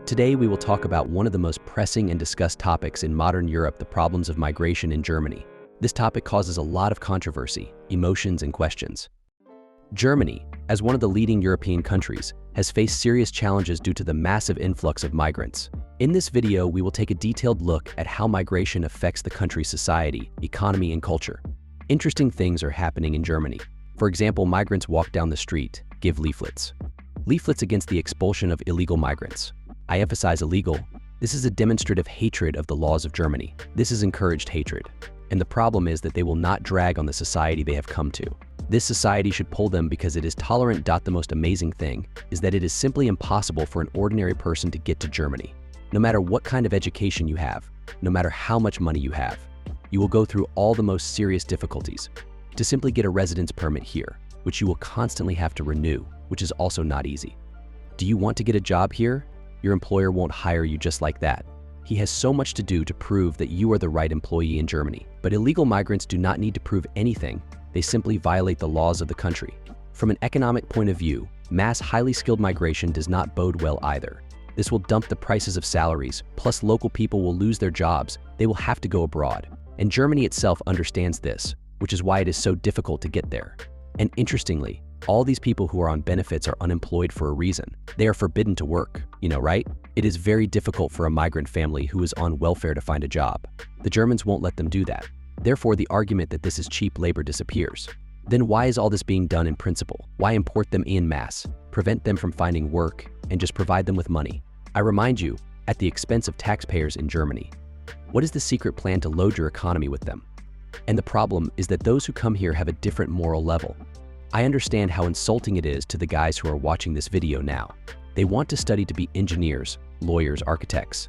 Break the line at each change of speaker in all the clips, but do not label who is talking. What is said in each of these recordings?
Today we will talk about one of the most pressing and discussed topics in modern Europe, the problems of migration in Germany. This topic causes a lot of controversy, emotions, and questions. Germany, as one of the leading European countries, has faced serious challenges due to the massive influx of migrants. In this video, we will take a detailed look at how migration affects the country's society, economy, and culture. Interesting things are happening in Germany. For example, migrants walk down the street, give leaflets. Leaflets against the expulsion of illegal migrants. I emphasize illegal. This is a demonstrative hatred of the laws of Germany. This is encouraged hatred. And the problem is that they will not drag on the society they have come to. This society should pull them because it is tolerant. The most amazing thing is that it is simply impossible for an ordinary person to get to Germany. No matter what kind of education you have, no matter how much money you have, you will go through all the most serious difficulties to simply get a residence permit here, which you will constantly have to renew, which is also not easy. Do you want to get a job here? Your employer won't hire you just like that. He has so much to do to prove that you are the right employee in Germany. But illegal migrants do not need to prove anything. They simply violate the laws of the country. From an economic point of view, mass highly skilled migration does not bode well either. This will dump the prices of salaries, plus local people will lose their jobs. They will have to go abroad. And Germany itself understands this, which is why it is so difficult to get there. And interestingly, all these people who are on benefits are unemployed for a reason. They are forbidden to work, right? It is very difficult for a migrant family who is on welfare to find a job. The Germans won't let them do that. Therefore, the argument that this is cheap labor disappears. Then why is all this being done in principle? Why import them en masse, prevent them from finding work, and just provide them with money? I remind you, at the expense of taxpayers in Germany. What is the secret plan to load your economy with them? And the problem is that those who come here have a different moral level. I understand how insulting it is to the guys who are watching this video now. They want to study to be engineers, lawyers, architects.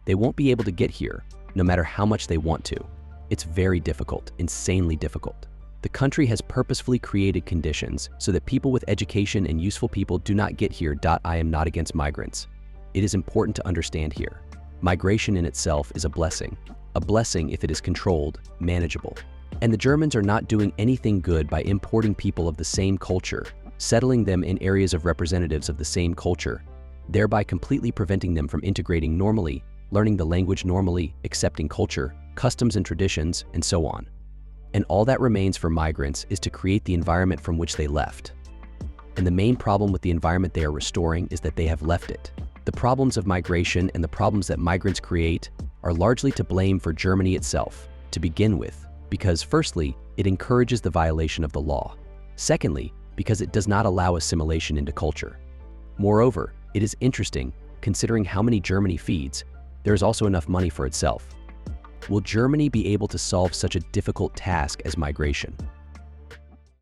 They won't be able to get here, no matter how much they want to. It's very difficult, insanely difficult. The country has purposefully created conditions so that people with education and useful people do not get here. I am not against migrants. It is important to understand here. Migration in itself is a blessing if it is controlled, manageable. And the Germans are not doing anything good by importing people of the same culture, settling them in areas of representatives of the same culture, thereby completely preventing them from integrating normally, learning the language normally, accepting culture, customs and traditions, and so on. And all that remains for migrants is to create the environment from which they left. And the main problem with the environment they are restoring is that they have left it. The problems of migration and the problems that migrants create are largely to blame for Germany itself, to begin with, because firstly, it encourages the violation of the law. Secondly, because it does not allow assimilation into culture. Moreover, it is interesting, considering how many Germany feeds, there is also enough money for itself. Will Germany be able to solve such a difficult task as migration?